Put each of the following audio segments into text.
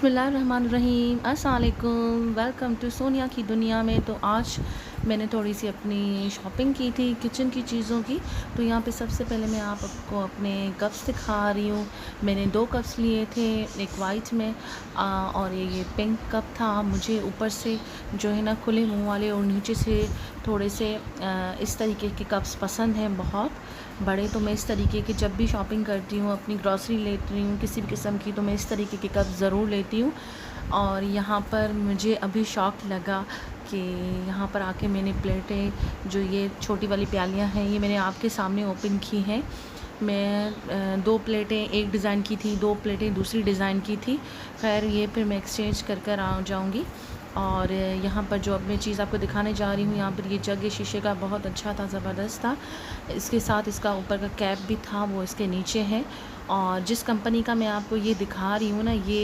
बिस्मिल्लाहिर्रहमानिर्रहीम अस्सलाम वालेकुम। वेलकम टू सोनिया की दुनिया में। तो आज मैंने थोड़ी सी अपनी शॉपिंग की थी किचन की चीज़ों की। तो यहाँ पे सबसे पहले मैं आपको अपने कप्स दिखा रही हूँ। मैंने 2 कप्स लिए थे, एक वाइट में और ये पिंक कप था। मुझे ऊपर से जो है ना खुले मुँह वाले और नीचे से थोड़े से इस तरीके के कप्स पसंद हैं बहुत बड़े। तो मैं इस तरीके के जब भी शॉपिंग करती हूँ, अपनी ग्रॉसरी लेती हूँ किसी भी किस्म की, तो मैं इस तरीके के कप ज़रूर लेती हूँ। और यहाँ पर मुझे अभी शौक़ लगा कि यहाँ पर आके मैंने प्लेटें, जो ये छोटी वाली प्यालियाँ हैं, ये मैंने आपके सामने ओपन की हैं। मैं 2 प्लेटें एक डिज़ाइन की थी, 2 प्लेटें दूसरी डिज़ाइन की थी। खैर ये फिर मैं एक्सचेंज कर आ जाऊँगी। और यहाँ पर जो अब मैं चीज़ आपको दिखाने जा रही हूँ, यहाँ पर ये जग शीशे का बहुत अच्छा था, ज़बरदस्त था। इसके साथ इसका ऊपर का कैप भी था, वो इसके नीचे है। और जिस कंपनी का मैं आपको ये दिखा रही हूँ ना, ये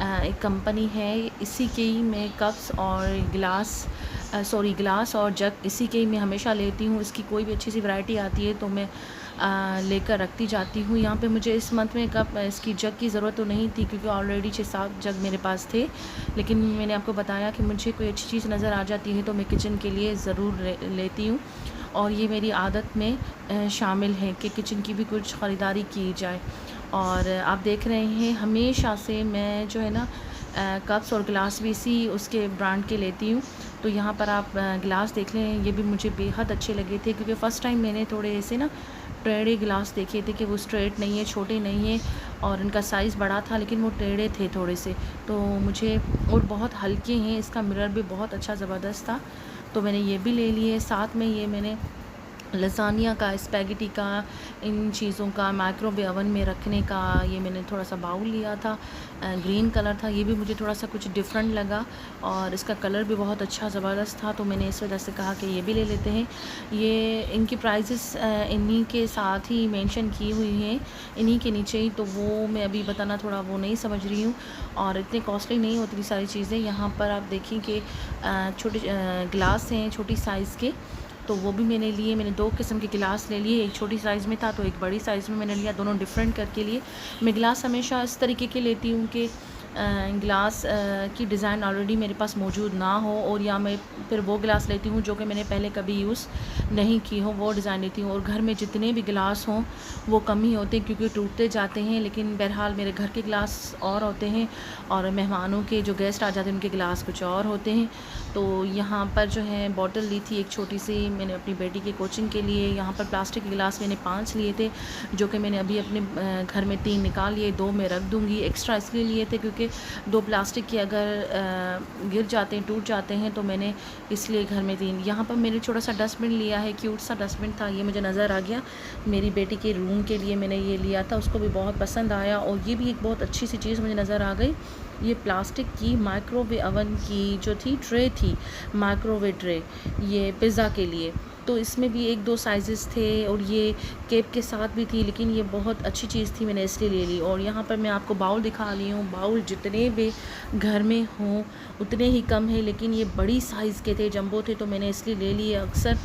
एक कंपनी है, इसी के ही मैं कप्स और गिलास और जग इसी के ही मैं हमेशा लेती हूँ। इसकी कोई भी अच्छी सी वैरायटी आती है तो मैं लेकर रखती जाती हूँ। यहाँ पे मुझे इस मंथ में इसकी जग की ज़रूरत तो नहीं थी, क्योंकि ऑलरेडी 6-7 जग मेरे पास थे। लेकिन मैंने आपको बताया कि मुझे कोई अच्छी चीज़ नज़र आ जाती है तो मैं किचन के लिए ज़रूर लेती हूँ। और ये मेरी आदत में शामिल है कि किचन की भी कुछ ख़रीदारी की जाए। और आप देख रहे हैं हमेशा से मैं जो है ना कप्स और गिलास भी इसी उसके ब्रांड के लेती हूँ। तो यहाँ पर आप गिलास देख लें, ये भी मुझे बेहद अच्छे लगे थे, क्योंकि फ़र्स्ट टाइम मैंने थोड़े ऐसे ना टेढ़े गिलास देखे थे कि वो स्ट्रेट नहीं है, छोटे नहीं है, और इनका साइज़ बड़ा था लेकिन वो टेढ़े थे थोड़े से। तो मुझे, और बहुत हल्के हैं, इसका मिरर भी बहुत अच्छा ज़बरदस्त था, तो मैंने ये भी ले लिए। साथ में ये मैंने लसानिया का, स्पैगेटी का, इन चीज़ों का माइक्रोवेव ओवन में रखने का ये मैंने थोड़ा सा बाउल लिया था। ग्रीन कलर था, ये भी मुझे थोड़ा सा कुछ डिफरेंट लगा और इसका कलर भी बहुत अच्छा ज़बरदस्त था, तो मैंने इस वजह से कहा कि ये भी ले लेते हैं। ये इनकी प्राइसेस इन्हीं के साथ ही मेंशन की हुई हैं, इन्हीं के नीचे ही, तो वो मैं अभी बताना थोड़ा वो नहीं समझ रही हूँ, और इतने कॉस्टली नहीं होती सारी चीज़ें। यहाँ पर आप देखिए कि छोटे गिलास हैं छोटी साइज़ के, तो वो भी मैंने लिए। मैंने 2 किस्म के गिलास ले लिए, एक छोटी साइज़ में था तो एक बड़ी साइज़ में मैंने लिया, दोनों डिफरेंट करके लिए। मैं गिलास हमेशा इस तरीके के लेती हूँ कि गिलास की डिज़ाइन ऑलरेडी मेरे पास मौजूद ना हो, और या मैं फिर वो गिलास लेती हूँ जो कि मैंने पहले कभी यूज़ नहीं की हो, वो डिज़ाइन लेती हूँ। और घर में जितने भी गिलास हों वो कम ही होते हैं, क्योंकि टूटते जाते हैं। लेकिन बहरहाल मेरे घर के गिलास और होते हैं, और मेहमानों के जो गेस्ट आ जाते हैं उनके गिलास कुछ और होते हैं। तो यहाँ पर जो है बॉटल ली थी एक छोटी सी, मैंने अपनी बेटी के कोचिंग के लिए। यहाँ पर प्लास्टिक के गिलास मैंने 5 लिए थे, जो कि मैंने अभी अपने घर में 3 निकाल लिए, 2 मैं रख दूँगी। एक्स्ट्रा इसलिए लिए थे क्योंकि 2 प्लास्टिक के अगर गिर जाते हैं, टूट जाते हैं, तो मैंने इसलिए घर में 3। यहाँ पर मैंने छोटा सा डस्टबिन लिया है, क्यूट सा डस्टबिन था, ये मुझे नज़र आ गया। मेरी बेटी के रूम के लिए मैंने ये लिया था, उसको भी बहुत पसंद आया। और ये भी एक बहुत अच्छी सी चीज़ मुझे नज़र आ गई, ये प्लास्टिक की माइक्रोवेव ओवन की जो थी ट्रे थी, माइक्रोवेव ट्रे, ये पिज़्ज़ा के लिए। तो इसमें भी 1-2 साइज़ेस थे, और ये केप के साथ भी थी, लेकिन ये बहुत अच्छी चीज़ थी, मैंने इसलिए ले ली। और यहाँ पर मैं आपको बाउल दिखा रही हूँ। बाउल जितने भी घर में हों उतने ही कम है, लेकिन ये बड़ी साइज़ के थे, जंबो थे, तो मैंने इसलिए ले लिए। अक्सर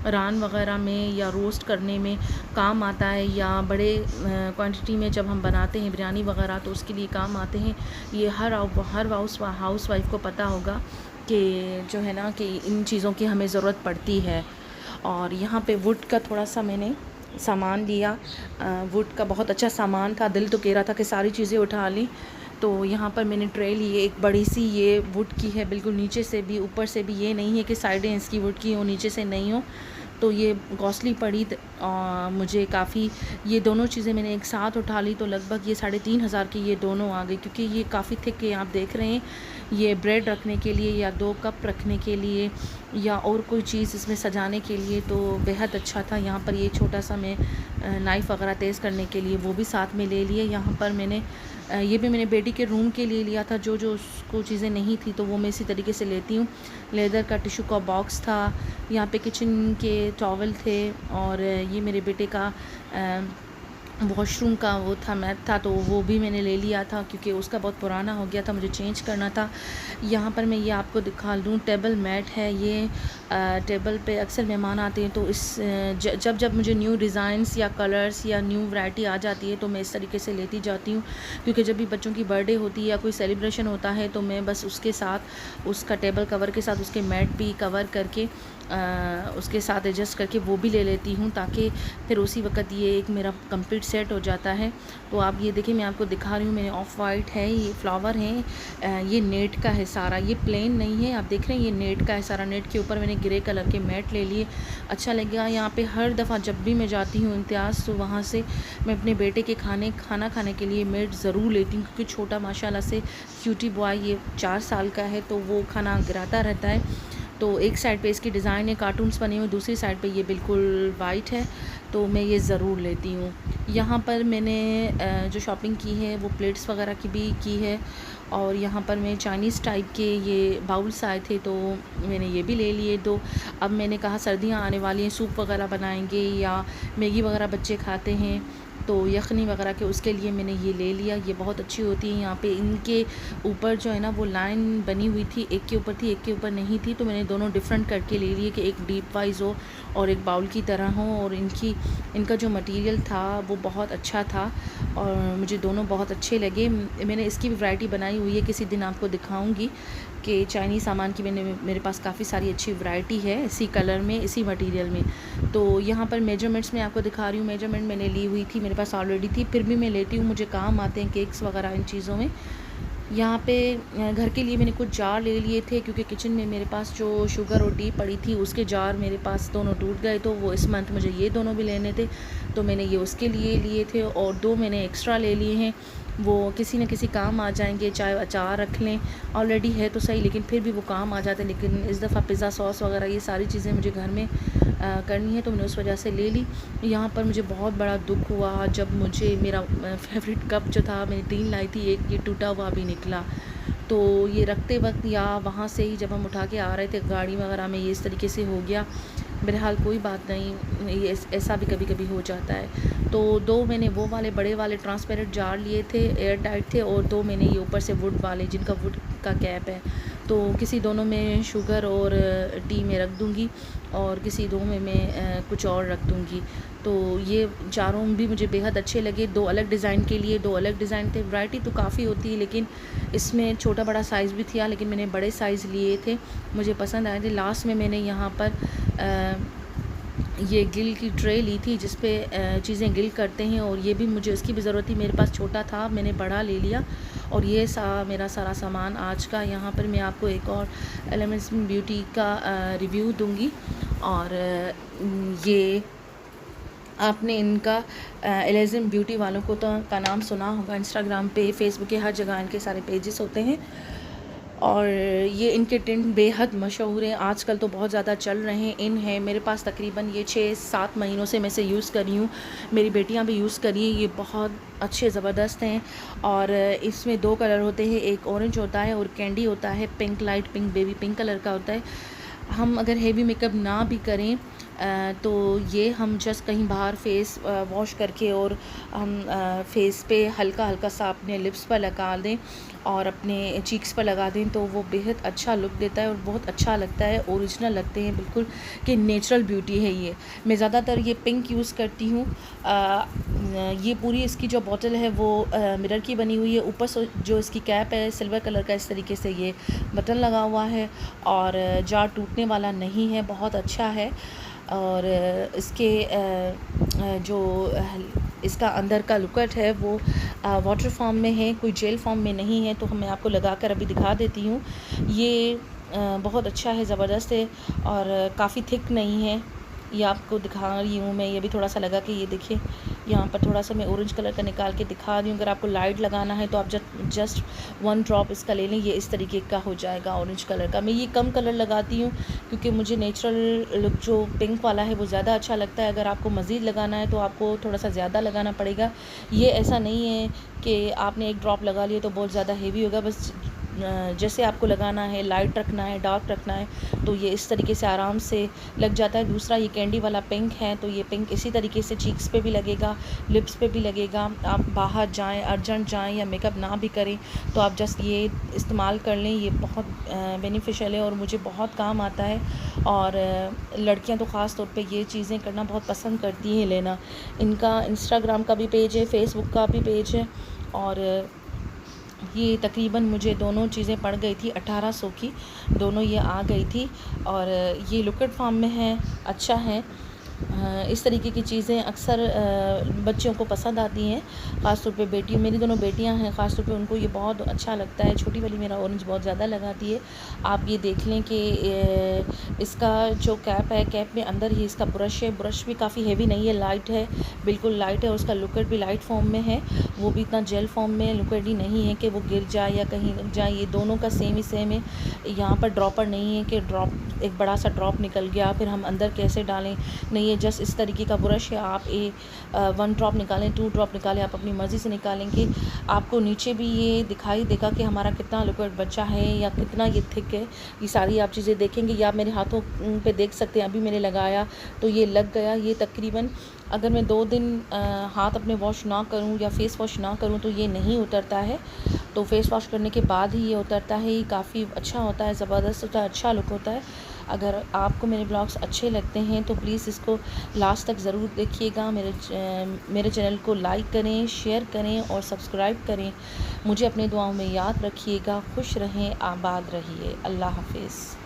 रान वग़ैरह में या रोस्ट करने में काम आता है, या बड़े क्वांटिटी में जब हम बनाते हैं बिरयानी वग़ैरह, तो उसके लिए काम आते हैं। ये हर हाउस वाइफ को पता होगा कि जो है ना कि इन चीज़ों की हमें ज़रूरत पड़ती है। और यहाँ पे वुड का थोड़ा सा मैंने सामान लिया। वुड का बहुत अच्छा सामान था, दिल तो कह रहा था कि सारी चीज़ें उठा ली। तो यहाँ पर मैंने ट्रे ली, एक बड़ी सी, ये वुड की है, बिल्कुल नीचे से भी ऊपर से भी, ये नहीं है कि साइडें इसकी वुड की हो, नीचे से नहीं हो। तो ये कॉस्टली पड़ी मुझे काफ़ी। ये दोनों चीज़ें मैंने एक साथ उठा ली, तो लगभग ये 3500 की ये दोनों आ गई, क्योंकि ये काफ़ी थिक है। आप देख रहे हैं, ये ब्रेड रखने के लिए, या 2 कप रखने के लिए, या और कोई चीज़ इसमें सजाने के लिए, तो बेहद अच्छा था। यहाँ पर ये छोटा सा मैं नाइफ़ वगैरह तेज़ करने के लिए वो भी साथ में ले लिए। यहाँ पर मैंने ये भी मैंने बेटी के रूम के लिए लिया था, जो उसको चीज़ें नहीं थी तो वो मैं इसी तरीके से लेती हूँ। लेदर का टिश्यू का बॉक्स था, यहाँ पे किचन के टॉवल थे, और ये मेरे बेटे का वॉशरूम का वो था मैट था, तो वो भी मैंने ले लिया था क्योंकि उसका बहुत पुराना हो गया था, मुझे चेंज करना था। यहाँ पर मैं ये आपको दिखा दूँ, टेबल मैट है ये। टेबल पे अक्सर मेहमान आते हैं, तो जब जब मुझे न्यू डिज़ाइंस या कलर्स या न्यू वैरायटी आ जाती है तो मैं इस तरीके से लेती जाती हूँ, क्योंकि जब भी बच्चों की बर्थडे होती है या कोई सेलिब्रेशन होता है तो मैं बस उसके साथ उसका टेबल कवर के साथ उसके मैट भी कवर करके उसके साथ एडजस्ट करके वो भी ले लेती हूँ, ताकि फिर उसी वक्त ये एक मेरा कंप्लीट सेट हो जाता है। तो आप ये देखिए, मैं आपको दिखा रही हूँ, मैंने ऑफ वाइट है, ये फ्लावर हैं, ये नेट का है सारा, ये प्लेन नहीं है, आप देख रहे हैं ये नेट का है सारा। नेट के ऊपर मैंने ग्रे कलर के मैट ले लिए, अच्छा लगेगा। यहाँ पे हर दफ़ा जब भी मैं जाती हूँ इम्तियाज़, तो वहाँ से मैं अपने बेटे के खाना खाने के लिए मैट ज़रूर लेती हूँ, क्योंकि छोटा माशाल्लाह से क्यूटी बॉय, ये 4 साल का है, तो वो खाना गिराता रहता है। तो एक साइड पे इसकी डिज़ाइन है, कार्टून्स बने हुए, दूसरी साइड पे ये बिल्कुल वाइट है, तो मैं ये ज़रूर लेती हूँ। यहाँ पर मैंने जो शॉपिंग की है वो प्लेट्स वगैरह की भी की है, और यहाँ पर मैं चाइनीज़ टाइप के ये बाउल्स आए थे, तो मैंने ये भी ले लिए 2। अब मैंने कहा सर्दियाँ आने वाली हैं, सूप वगैरह बनाएंगे या मैगी वगैरह बच्चे खाते हैं, तो यखनी वगैरह के उसके लिए मैंने ये ले लिया। ये बहुत अच्छी होती है। यहाँ पे इनके ऊपर जो है ना वो लाइन बनी हुई थी, एक के ऊपर थी एक के ऊपर नहीं थी, तो मैंने दोनों डिफरेंट करके ले लिए कि एक डीप वाइज हो और एक बाउल की तरह हो। और इनका जो मटेरियल था वो बहुत अच्छा था और मुझे दोनों बहुत अच्छे लगे। मैंने इसकी भी वैरायटी बनाई हुई है, किसी दिन आपको दिखाऊंगी कि चाइनीज़ सामान की मेरे पास काफ़ी सारी अच्छी वैरायटी है, इसी कलर में, इसी मटेरियल में। तो यहाँ पर मेजरमेंट्स मैं आपको दिखा रही हूँ। मेजरमेंट मैंने ली हुई थी, मेरे पास ऑलरेडी थी, फिर भी मैं लेती हूँ, मुझे काम आते हैं केक्स वगैरह इन चीज़ों में। यहाँ पे घर के लिए मैंने कुछ जार ले लिए थे, क्योंकि किचन में मेरे पास जो शुगर और टी पड़ी थी उसके जार मेरे पास दोनों टूट गए, तो वो इस मंथ मुझे ये दोनों भी लेने थे, तो मैंने ये उसके लिए लिए थे। और 2 मैंने एक्स्ट्रा ले लिए हैं, वो किसी न किसी काम आ जाएंगे, चाहे अचार रख लें, ऑलरेडी है तो सही, लेकिन फिर भी वो काम आ जाते हैं। लेकिन इस दफ़ा पिज़्ज़ा सॉस वगैरह ये सारी चीज़ें मुझे घर में करनी है, तो मैंने उस वजह से ले ली। यहाँ पर मुझे बहुत बड़ा दुख हुआ जब मुझे मेरा फेवरेट कप जो था, मैंने 3 लाई थी, एक ये टूटा हुआ भी निकला। तो ये रखते वक्त या वहाँ से ही जब हम उठा के आ रहे थे गाड़ी वगैरह में, ये इस तरीके से हो गया। बहरहाल कोई बात नहीं, ये ऐसा भी कभी कभी हो जाता है। तो 2 मैंने वो वाले बड़े वाले ट्रांसपेरेंट जार लिए थे, एयर टाइट थे, और 2 मैंने ये ऊपर से वुड वाले जिनका वुड का कैप है। तो किसी दोनों में शुगर और टी में रख दूँगी, और किसी 2 में मैं कुछ और रख दूँगी। तो ये चारों भी मुझे बेहद अच्छे लगे। 2 अलग डिज़ाइन के लिए 2 अलग डिज़ाइन थे। वैरायटी तो काफ़ी होती है, लेकिन इसमें छोटा बड़ा साइज़ भी था, लेकिन मैंने बड़े साइज़ लिए थे, मुझे पसंद आए थे। लास्ट में मैंने यहाँ पर ये गिल की ट्रे ली थी, जिस पे चीज़ें गिल करते हैं, और ये भी मुझे इसकी भी ज़रूरत थी, मेरे पास छोटा था, मैंने बड़ा ले लिया। और ये मेरा सारा सामान आज का। यहाँ पर मैं आपको एक और एलिमेंट्स ब्यूटी का रिव्यू दूँगी। और ये आपने इनका एलिज़म ब्यूटी वालों को तो का नाम सुना होगा, इंस्टाग्राम पे, फेसबुक के हर जगह इनके सारे पेजेस होते हैं, और ये इनके टिंट बेहद मशहूर हैं, आजकल तो बहुत ज़्यादा चल रहे हैं। इन है मेरे पास तकरीबन ये 6-7 महीनों से मैं इसे यूज़ कर रही हूँ, मेरी बेटियाँ भी यूज़ कर रही हैं, ये बहुत अच्छे ज़बरदस्त हैं। और इसमें 2 कलर होते हैं, एक ऑरेंज होता है और कैंडी होता है, pink, light pink, baby pink colour का होता है। हम अगर हेवी मेकअप ना भी करें तो ये हम जस्ट कहीं बाहर फेस वॉश करके और हम फेस पे हल्का हल्का सा अपने लिप्स पर लगा दें और अपने चीक्स पर लगा दें, तो वो बेहद अच्छा लुक देता है और बहुत अच्छा लगता है, ओरिजिनल लगते हैं बिल्कुल, कि नेचुरल ब्यूटी है ये। मैं ज़्यादातर ये पिंक यूज़ करती हूँ। ये पूरी इसकी जो बॉटल है वो मिरर की बनी हुई है, ऊपर से जो इसकी कैप है सिल्वर कलर का, इस तरीके से ये बटन लगा हुआ है, और जार टूटने वाला नहीं है, बहुत अच्छा है। और इसके जो इसका अंदर का लुकट है वो वाटर फॉर्म में है, कोई जेल फॉर्म में नहीं है, तो मैं आपको लगा कर अभी दिखा देती हूँ। ये बहुत अच्छा है, ज़बरदस्त है, और काफ़ी थिक नहीं है। ये आपको दिखा रही हूँ मैं, ये भी थोड़ा सा लगा कि ये देखिए, यहाँ पर थोड़ा सा मैं ऑरेंज कलर का निकाल के दिखा रही हूँ। अगर आपको लाइट लगाना है तो आप जस्ट 1 ड्रॉप इसका ले लें, ये इस तरीके का हो जाएगा ऑरेंज कलर का। मैं ये कम कलर लगाती हूँ क्योंकि मुझे नेचुरल लुक जो पिंक वाला है वो ज़्यादा अच्छा लगता है। अगर आपको मज़ीद लगाना है तो आपको थोड़ा सा ज़्यादा लगाना पड़ेगा। ये ऐसा नहीं है कि आपने 1 ड्रॉप लगा लिया तो बहुत ज़्यादा हेवी होगा, बस जैसे आपको लगाना है, लाइट रखना है, डार्क रखना है, तो ये इस तरीके से आराम से लग जाता है। दूसरा ये कैंडी वाला पिंक है, तो ये पिंक इसी तरीके से चीक्स पे भी लगेगा, लिप्स पे भी लगेगा। आप बाहर जाएँ, अर्जेंट जाएँ या मेकअप ना भी करें तो आप जस्ट ये इस्तेमाल कर लें। ये बहुत बेनिफिशियल है और मुझे बहुत काम आता है। और लड़कियां तो ख़ास तौर पे ये चीज़ें करना बहुत पसंद करती हैं लेना। इनका इंस्टाग्राम का भी पेज है, फेसबुक का भी पेज है। और ये तकरीबन मुझे दोनों चीज़ें पड़ गई थी 1800 की, दोनों ये आ गई थी। और ये लिक्विड फॉर्म में है, अच्छा है। इस तरीके की चीज़ें अक्सर बच्चों को पसंद आती हैं, ख़ास तौर पे बेटी, मेरी दोनों बेटियां हैं, ख़ास तौर पे उनको ये बहुत अच्छा लगता है। छोटी वाली मेरा ऑरेंज बहुत ज़्यादा लगाती है। आप ये देख लें कि इसका जो कैप है, कैप में अंदर ही इसका ब्रश है। ब्रश भी काफ़ी हेवी नहीं है, लाइट है, बिल्कुल लाइट है। और उसका लिक्विड भी लाइट फॉर्म में है, वो भी इतना जेल फॉर्म में लिक्विड ही नहीं है कि वो गिर जाए या कहीं लग जाए। ये दोनों का सेम ही सेम है। यहाँ पर ड्रॉपर नहीं है कि ड्रॉप एक बड़ा सा ड्रॉप निकल गया फिर हम अंदर कैसे डालें, नहीं है। जस्ट इस तरीके का ब्रश है। आप 1 ड्रॉप निकालें, 2 ड्रॉप निकालें, आप अपनी मर्ज़ी से निकालेंगे। आपको नीचे भी ये दिखाई देगा कि हमारा कितना लिक्विड बचा है या कितना ये थिक है। ये सारी आप चीज़ें देखेंगे या आप मेरे हाथों पे देख सकते हैं। अभी मैंने लगाया तो ये लग गया। ये तकरीबन अगर मैं 2 दिन हाथ अपने वॉश ना करूं या फेस वॉश ना करूं तो ये नहीं उतरता है। तो फेस वॉश करने के बाद ही ये उतरता है। ये काफ़ी अच्छा होता है, ज़बरदस्त होता है, अच्छा लुक होता है। अगर आपको मेरे ब्लॉग्स अच्छे लगते हैं तो प्लीज़ इसको लास्ट तक ज़रूर देखिएगा। मेरे चैनल को लाइक करें, शेयर करें और सब्सक्राइब करें। मुझे अपनी दुआओं में याद रखिएगा। खुश रहें, आबाद रहिए। अल्लाह हाफ़िज़।